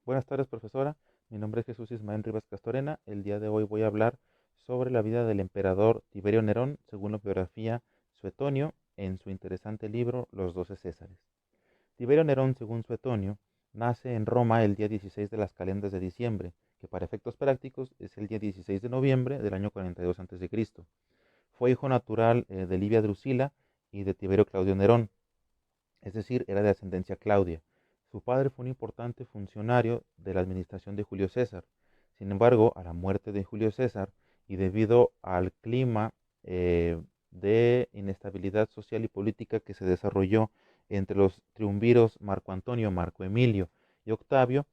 Buenas tardes, profesora. Mi nombre es Jesús Ismael Rivas Castorena. El día de hoy voy a hablar sobre la vida del emperador Tiberio Nerón, según la biografía Suetonio, en su interesante libro Los 12 Césares. Tiberio Nerón, según Suetonio, nace en Roma el día 16 de las calendas de diciembre, que para efectos prácticos es el día 16 de noviembre del año 42 a.C. Fue hijo natural de Livia Drusila y de Tiberio Claudio Nerón, es decir, era de ascendencia Claudia. Su padre fue un importante funcionario de la administración de Julio César. Sin embargo, a la muerte de Julio César y debido al clima de inestabilidad social y política que se desarrolló entre los triunviros Marco Antonio, Marco Emilio y Octavio,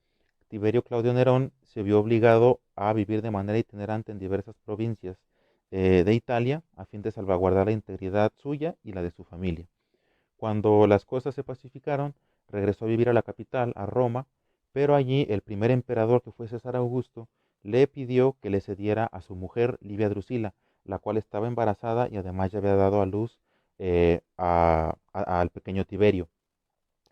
Tiberio Claudio Nerón se vio obligado a vivir de manera itinerante en diversas provincias de Italia a fin de salvaguardar la integridad suya y la de su familia. Cuando las cosas se pacificaron, regresó a vivir a la capital, a Roma, pero allí el primer emperador, que fue César Augusto, le pidió que le cediera a su mujer Livia Drusila, la cual estaba embarazada y además ya había dado a luz al pequeño Tiberio.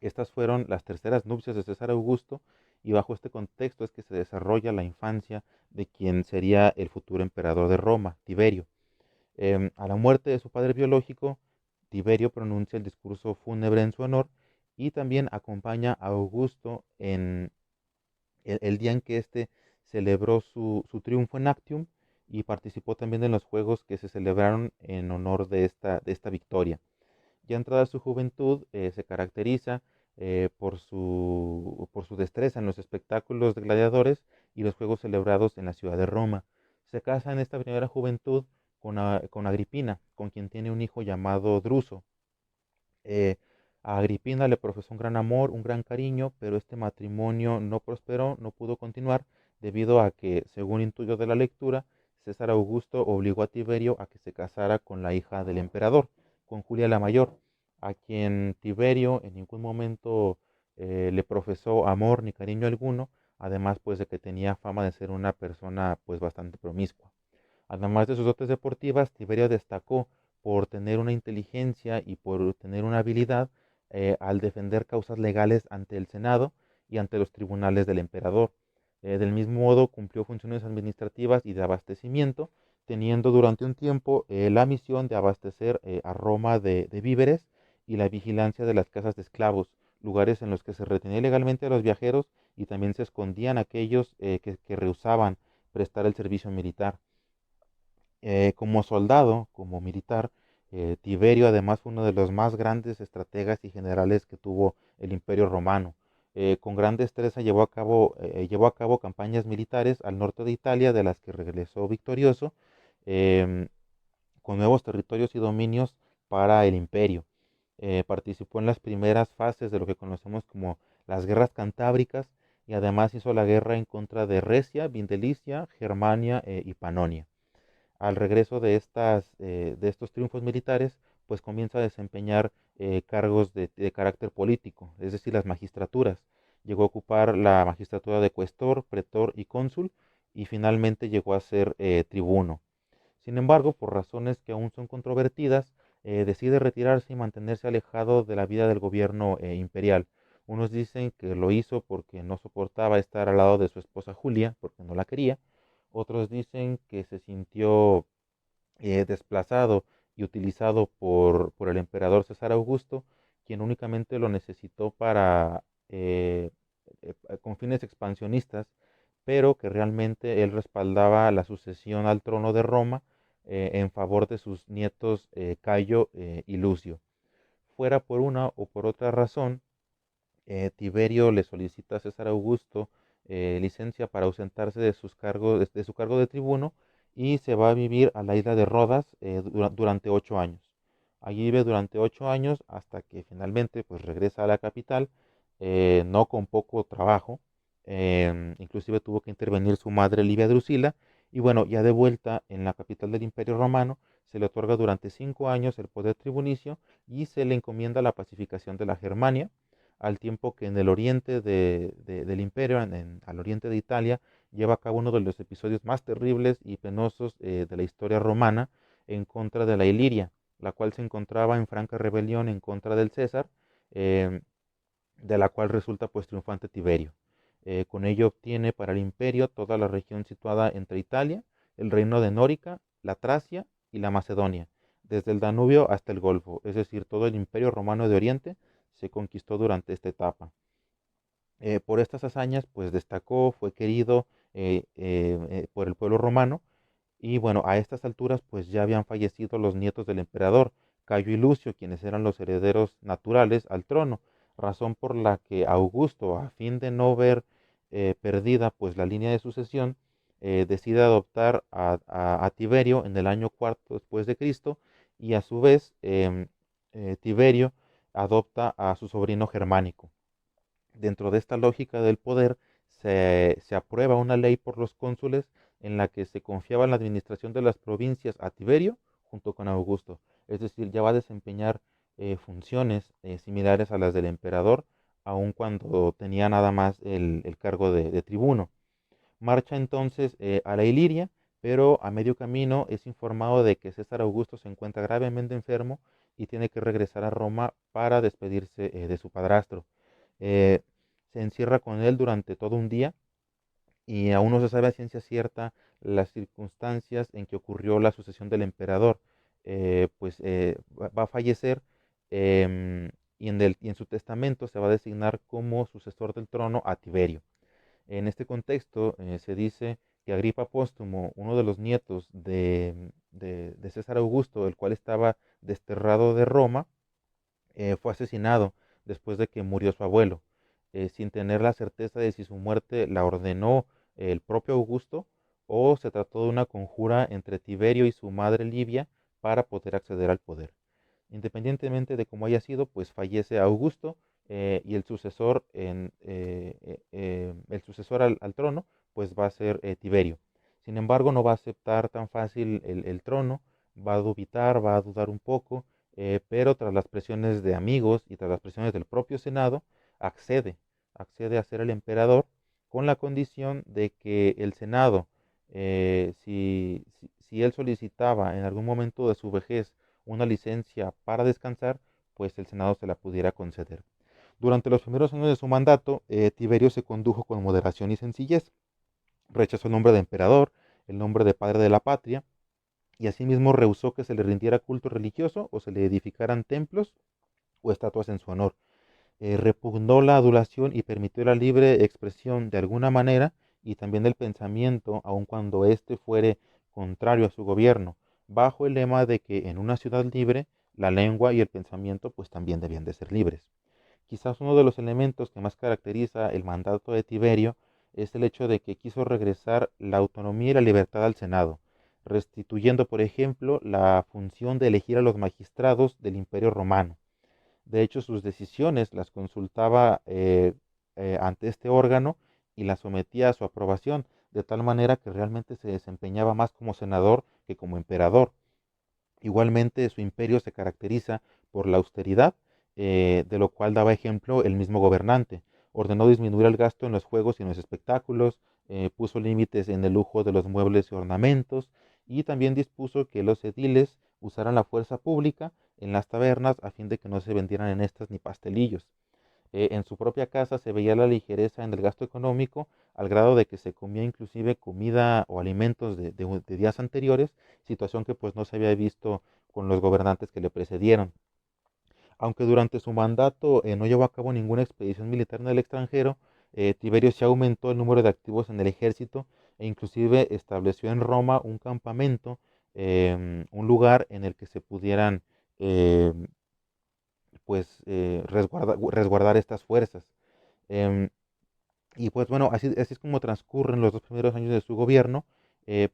Estas fueron las terceras nupcias de César Augusto y bajo este contexto es que se desarrolla la infancia de quien sería el futuro emperador de Roma, Tiberio. A la muerte de su padre biológico, Tiberio pronuncia el discurso fúnebre en su honor y también acompaña a Augusto en el día en que éste celebró su triunfo en Actium y participó también en los juegos que se celebraron en honor de esta victoria. Ya entrada su juventud, se caracteriza por su destreza en los espectáculos de gladiadores y los juegos celebrados en la ciudad de Roma. Se casa en esta primera juventud con Agripina, con quien tiene un hijo llamado Druso. Eh, a Agripina le profesó un gran amor, un gran cariño, pero este matrimonio no prosperó, no pudo continuar, debido a que, según intuyo de la lectura, César Augusto obligó a Tiberio a que se casara con la hija del emperador, con Julia la Mayor, a quien Tiberio en ningún momento le profesó amor ni cariño alguno, además pues de que tenía fama de ser una persona pues bastante promiscua. Además de sus dotes deportivas, Tiberio destacó por tener una inteligencia y por tener una habilidad al defender causas legales ante el Senado y ante los tribunales del emperador. Del mismo modo, cumplió funciones administrativas y de abastecimiento, teniendo durante un tiempo la misión de abastecer a Roma de víveres y la vigilancia de las casas de esclavos, lugares en los que se retenía ilegalmente a los viajeros y también se escondían aquellos que rehusaban prestar el servicio militar. Como soldado, como militar, Tiberio además fue uno de los más grandes estrategas y generales que tuvo el Imperio Romano. Con gran destreza llevó a cabo campañas militares al norte de Italia, de las que regresó victorioso, em, con nuevos territorios y dominios para el imperio. Participó en las primeras fases de lo que conocemos como las guerras cantábricas y además hizo la guerra en contra de Recia, Vindelicia, Germania y Panonia. Al regreso de estos triunfos militares, pues comienza a desempeñar cargos de carácter político, es decir, las magistraturas. Llegó a ocupar la magistratura de cuestor, pretor y cónsul y finalmente llegó a ser tribuno. Sin embargo, por razones que aún son controvertidas, decide retirarse y mantenerse alejado de la vida del gobierno imperial. Unos dicen que lo hizo porque no soportaba estar al lado de su esposa Julia, porque no la quería. Otros dicen que se sintió desplazado y utilizado por el emperador César Augusto, quien únicamente lo necesitó con fines expansionistas, pero que realmente él respaldaba la sucesión al trono de Roma en favor de sus nietos Cayo y Lucio. Fuera por una o por otra razón, Tiberio le solicita a César Augusto licencia para ausentarse de su cargo de tribuno y se va a vivir a la isla de Rodas durante 8 años. Allí vive durante 8 años hasta que finalmente pues regresa a la capital, no con poco trabajo, inclusive tuvo que intervenir su madre Livia Drusila y bueno, ya de vuelta en la capital del Imperio Romano, se le otorga durante 5 años el poder tribunicio y se le encomienda la pacificación de la Germania, al tiempo que en el oriente del imperio, al oriente de Italia, lleva a cabo uno de los episodios más terribles y penosos de la historia romana en contra de la Iliria, la cual se encontraba en franca rebelión en contra del César, de la cual resulta pues triunfante Tiberio. Con ello obtiene para el imperio toda la región situada entre Italia, el reino de Nórica, la Tracia y la Macedonia, desde el Danubio hasta el Golfo, es decir, todo el imperio romano de Oriente se conquistó durante esta etapa. Por estas hazañas, pues destacó, fue querido por el pueblo romano y bueno, a estas alturas pues ya habían fallecido los nietos del emperador, Cayo y Lucio, quienes eran los herederos naturales al trono, razón por la que Augusto, a fin de no ver perdida pues la línea de sucesión, decide adoptar a Tiberio en el año cuarto después de Cristo y a su vez Tiberio adopta a su sobrino Germánico. Dentro de esta lógica del poder, se aprueba una ley por los cónsules en la que se confiaba la administración de las provincias a Tiberio junto con Augusto. Es decir, ya va a desempeñar funciones similares a las del emperador, aun cuando tenía nada más el cargo de tribuno. Marcha entonces a la Iliria, pero a medio camino es informado de que César Augusto se encuentra gravemente enfermo y tiene que regresar a Roma para despedirse de su padrastro. Eh, Se encierra con él durante todo un día y aún no se sabe a ciencia cierta las circunstancias en que ocurrió la sucesión del emperador. Va a fallecer y en su testamento se va a designar como sucesor del trono a Tiberio. En este contexto se dice que Agripa Póstumo, uno de los nietos de César Augusto, el cual estaba desterrado de Roma, fue asesinado después de que murió su abuelo, sin tener la certeza de si su muerte la ordenó el propio Augusto o se trató de una conjura entre Tiberio y su madre Livia para poder acceder al poder. Independientemente de cómo haya sido, pues fallece Augusto y el sucesor al trono, pues va a ser Tiberio. Sin embargo, no va a aceptar tan fácil el trono, va a dubitar, va a dudar un poco, pero tras las presiones de amigos y tras las presiones del propio Senado, accede, accede a ser el emperador con la condición de que el Senado, si él solicitaba en algún momento de su vejez una licencia para descansar, pues el Senado se la pudiera conceder. Durante los primeros años de su mandato, Tiberio se condujo con moderación y sencillez. Rechazó el nombre de emperador, el nombre de padre de la patria, y asimismo rehusó que se le rindiera culto religioso o se le edificaran templos o estatuas en su honor. Repugnó la adulación y permitió la libre expresión de alguna manera y también del pensamiento, aun cuando éste fuere contrario a su gobierno, bajo el lema de que en una ciudad libre la lengua y el pensamiento pues también debían de ser libres. Quizás uno de los elementos que más caracteriza el mandato de Tiberio es el hecho de que quiso regresar la autonomía y la libertad al Senado, restituyendo, por ejemplo, la función de elegir a los magistrados del Imperio Romano. De hecho, sus decisiones las consultaba ante este órgano y las sometía a su aprobación, de tal manera que realmente se desempeñaba más como senador que como emperador. Igualmente, su imperio se caracteriza por la austeridad, de lo cual daba ejemplo el mismo gobernante. Ordenó disminuir el gasto en los juegos y en los espectáculos, puso límites en el lujo de los muebles y ornamentos, y también dispuso que los ediles usaran la fuerza pública en las tabernas a fin de que no se vendieran en estas ni pastelillos. En su propia casa se veía la ligereza en el gasto económico, al grado de que se comía inclusive comida o alimentos de días anteriores, situación que pues no se había visto con los gobernantes que le precedieron. Aunque durante su mandato no llevó a cabo ninguna expedición militar en el extranjero, Tiberio sí aumentó el número de activos en el ejército e inclusive estableció en Roma un campamento, un lugar en el que se pudieran eh, resguardar estas fuerzas. Em, y pues bueno, así es como transcurren los dos primeros años de su gobierno,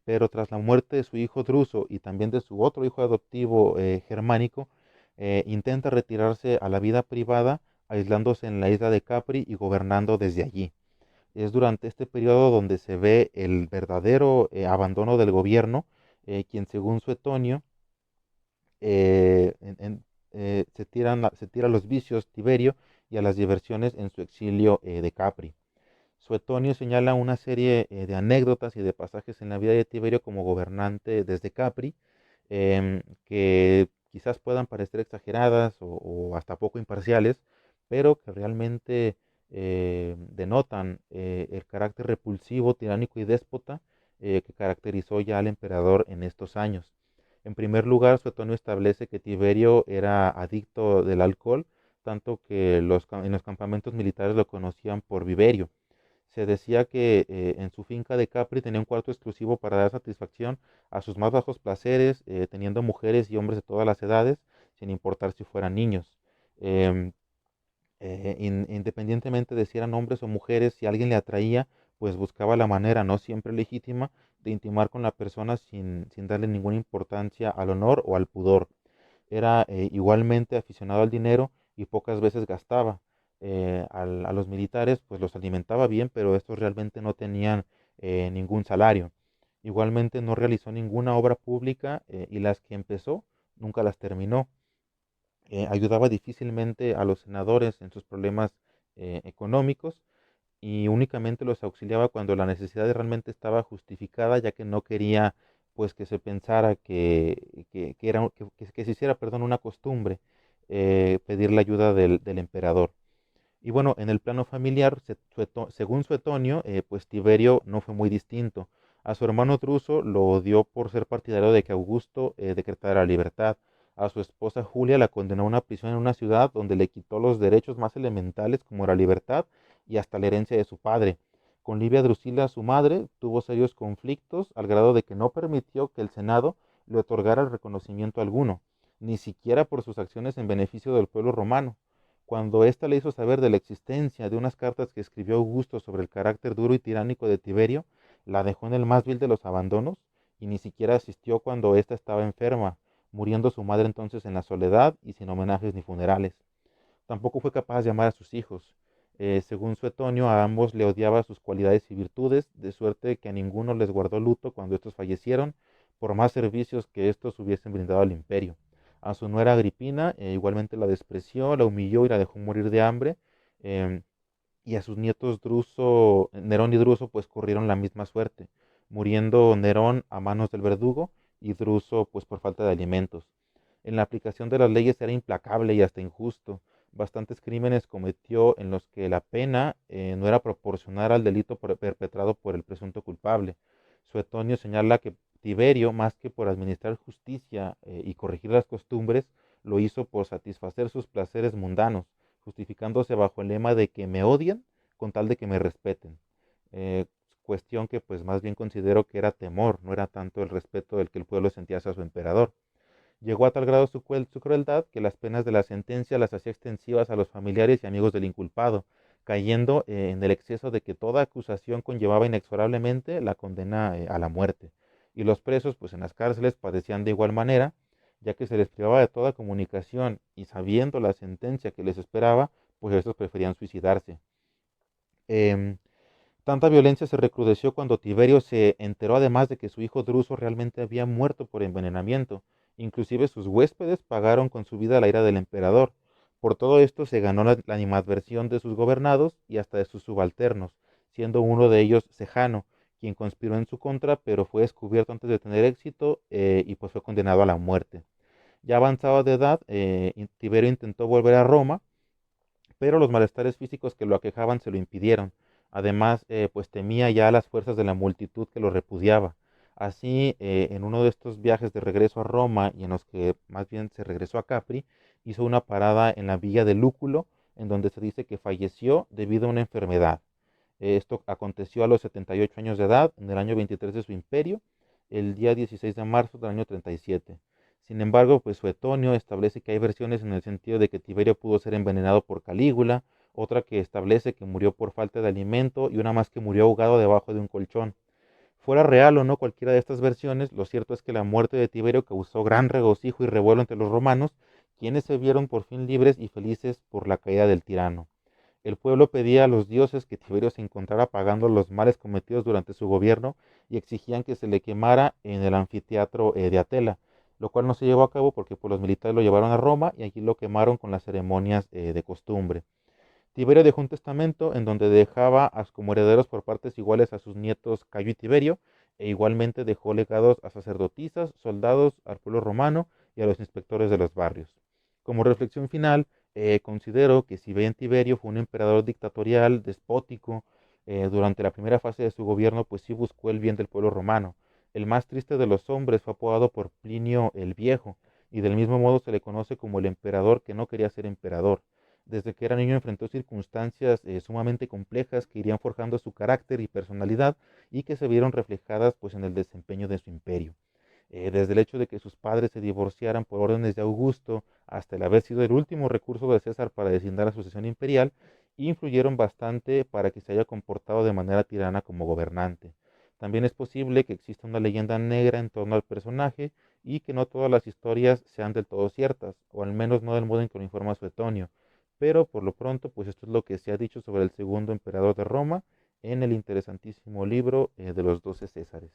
pero tras la muerte de su hijo Druso y también de su otro hijo adoptivo germánico, intenta retirarse a la vida privada, aislándose en la isla de Capri y gobernando desde allí. Es durante este periodo donde se ve el verdadero abandono del gobierno, quien según Suetonio se tira a los vicios Tiberio y a las diversiones en su exilio de Capri. Suetonio señala una serie de anécdotas y de pasajes en la vida de Tiberio como gobernante desde Capri, que quizás puedan parecer exageradas o hasta poco imparciales, pero que realmente denotan el carácter repulsivo, tiránico y déspota que caracterizó ya al emperador en estos años. En primer lugar, Suetonio establece que Tiberio era adicto del alcohol, tanto que en los campamentos militares lo conocían por Viverio. Se decía que en su finca de Capri tenía un cuarto exclusivo para dar satisfacción a sus más bajos placeres, teniendo mujeres y hombres de todas las edades, sin importar si fueran niños. Em, Independientemente de si eran hombres o mujeres, si alguien le atraía, pues buscaba la manera, no siempre legítima, de intimar con la persona sin darle ninguna importancia al honor o al pudor. Era igualmente aficionado al dinero y pocas veces gastaba. A los militares pues los alimentaba bien, pero estos realmente no tenían ningún salario. Igualmente no realizó ninguna obra pública y las que empezó nunca las terminó. Ayudaba difícilmente a los senadores en sus problemas económicos y únicamente los auxiliaba cuando la necesidad realmente estaba justificada, ya que no quería pues que se pensara que se hiciera, perdón, una costumbre pedir la ayuda del emperador. Y bueno, en el plano familiar, según Suetonio, pues Tiberio no fue muy distinto. A su hermano Druso lo odió por ser partidario de que Augusto decretara la libertad. A su esposa Julia la condenó a una prisión en una ciudad donde le quitó los derechos más elementales como la libertad y hasta la herencia de su padre. Con Livia Drusila, su madre, tuvo serios conflictos al grado de que no permitió que el Senado le otorgara el reconocimiento alguno, ni siquiera por sus acciones en beneficio del pueblo romano. Cuando ésta le hizo saber de la existencia de unas cartas que escribió Augusto sobre el carácter duro y tiránico de Tiberio, la dejó en el más vil de los abandonos y ni siquiera asistió cuando ésta estaba enferma, muriendo su madre entonces en la soledad y sin homenajes ni funerales. Tampoco fue capaz de llamar a sus hijos. Según Suetonio, a ambos le odiaba sus cualidades y virtudes, de suerte que a ninguno les guardó luto cuando estos fallecieron, por más servicios que estos hubiesen brindado al imperio. A su nuera Agripina igualmente la despreció, la humilló y la dejó morir de hambre. em, y a sus nietos Druso, Nerón y Druso pues corrieron la misma suerte, muriendo Nerón a manos del verdugo y Druso pues por falta de alimentos. En la aplicación de las leyes era implacable y hasta injusto. Bastantes crímenes cometió en los que la pena no era proporcional al delito perpetrado por el presunto culpable. Suetonio señala que Tiberio, más que por administrar justicia y corregir las costumbres, lo hizo por satisfacer sus placeres mundanos, justificándose bajo el lema de que me odian con tal de que me respeten. Eh, Cuestión que pues más bien considero que era temor, no era tanto el respeto del que el pueblo sentía hacia su emperador. Llegó a tal grado su crueldad que las penas de la sentencia las hacía extensivas a los familiares y amigos del inculpado, cayendo en el exceso de que toda acusación conllevaba inexorablemente la condena a la muerte. Y los presos, pues en las cárceles, padecían de igual manera, ya que se les privaba de toda comunicación y sabiendo la sentencia que les esperaba, pues estos preferían suicidarse. Em, Tanta violencia se recrudeció cuando Tiberio se enteró además de que su hijo Druso realmente había muerto por envenenamiento. Inclusive sus huéspedes pagaron con su vida la ira del emperador. Por todo esto se ganó la animadversión de sus gobernados y hasta de sus subalternos, siendo uno de ellos Sejano, quien conspiró en su contra, pero fue descubierto antes de tener éxito y pues fue condenado a la muerte. Ya avanzado de edad, Tiberio intentó volver a Roma, pero los malestares físicos que lo aquejaban se lo impidieron. Además, pues temía ya las fuerzas de la multitud que lo repudiaba. Así, en uno de estos viajes de regreso a Roma y en los que más bien se regresó a Capri, hizo una parada en la villa de Lúculo, en donde se dice que falleció debido a una enfermedad. Esto aconteció a los 78 años de edad, en el año 23 de su imperio, el día 16 de marzo del año 37. Sin embargo, pues Suetonio establece que hay versiones en el sentido de que Tiberio pudo ser envenenado por Calígula, otra que establece que murió por falta de alimento y una más que murió ahogado debajo de un colchón. Fuera real o no cualquiera de estas versiones, lo cierto es que la muerte de Tiberio causó gran regocijo y revuelo entre los romanos, quienes se vieron por fin libres y felices por la caída del tirano. El pueblo pedía a los dioses que Tiberio se encontrara pagando los males cometidos durante su gobierno y exigían que se le quemara en el anfiteatro de Atela, lo cual no se llevó a cabo porque pues, los militares lo llevaron a Roma y allí lo quemaron con las ceremonias de costumbre. Tiberio dejó un testamento en donde dejaba como herederos por partes iguales a sus nietos Cayo y Tiberio, e igualmente dejó legados a sacerdotisas, soldados, al pueblo romano y a los inspectores de los barrios. Como reflexión final, Considero que si bien Tiberio fue un emperador dictatorial, despótico, durante la primera fase de su gobierno, pues sí buscó el bien del pueblo romano. El más triste de los hombres fue apodado por Plinio el Viejo, y del mismo modo se le conoce como el emperador que no quería ser emperador. Desde que era niño enfrentó circunstancias sumamente complejas que irían forjando su carácter y personalidad y que se vieron reflejadas pues en el desempeño de su imperio. Desde el hecho de que sus padres se divorciaran por órdenes de Augusto hasta el haber sido el último recurso de César para deslindar la sucesión imperial, influyeron bastante para que se haya comportado de manera tirana como gobernante. También es posible que exista una leyenda negra en torno al personaje y que no todas las historias sean del todo ciertas, o al menos no del modo en que lo informa Suetonio. Pero por lo pronto, pues esto es lo que se ha dicho sobre el segundo emperador de Roma en el interesantísimo libro de los 12 Césares.